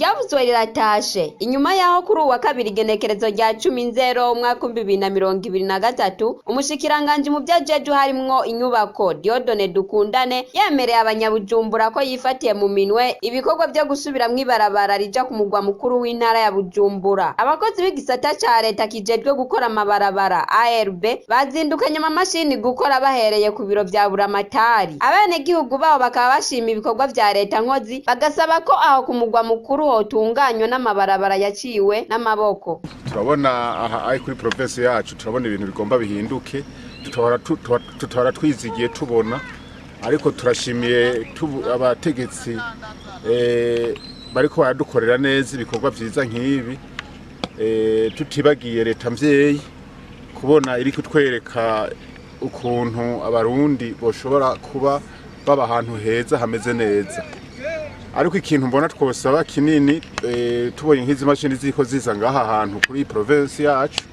iryavuzwe riratashe inyuma yaho kuri uwa kabiri igenekerezo rya 10/0 umwaka 2023 umushikiranganje mu byajeje harimwo inyubako Diodone Dukundane yemereye abanyabujumbura ko yifatiye mu minwe ibikorwa byo gusubiramwo ibarabara rija ku mugwa mukuru w'intara ya Bujumbura. Abakozi b'igisata ca leta kijejwe gukora amabarabara ARB bazindukanye amamashini gukora bahereye ku biro vya buramatari. Abene gihugu babo bakaba bashima ibikorwa vya leta nkozi bagasaba ko aho ku mugwa mukuru hotunganywa n'amabarabara yaciwe n'amaboko. Turabona aha ari kuri province yacu turabona ibintu bigomba bihinduke tutahora twizigiye tubona ariko turashimiye abategetsi bariko baradukorera neza ibikorwa vyiza nk'ibi tutibagiye leta mvyeyi kubona iri kutwereka ukuntu abarundi boshobora kuba baba ahantu heza hameze neza. Ariko ikintu mbona twosaba kinini tubonye nk'izi mashini ziko ziza ngaha ahantu kuri province yacu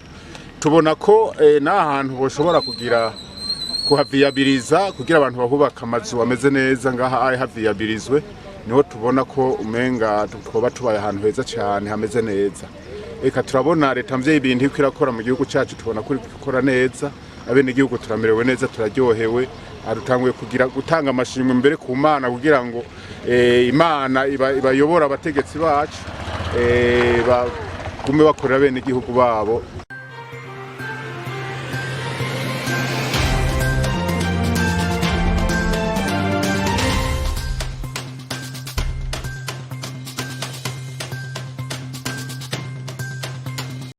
tubona ko n'ahantu boshobora kugira kuhaviyabiliza kugira abantu bahubaka amazu ameze neza ngaha ari haviyabirizwe niho tubona ko umenga twoba tubaye ahantu heza cyane hameze neza. Eka turabona leta mvye ibintu iko irakora mu gihugu cyacu tubona kuri gukora neza abene igihugu turamerewe neza turaryohewe arutanguye kugira gutanga amashimwe mbere ku Mana kugira ngo Imana ibayobora abategetsi bacu bagume bakorera bene igihugu babo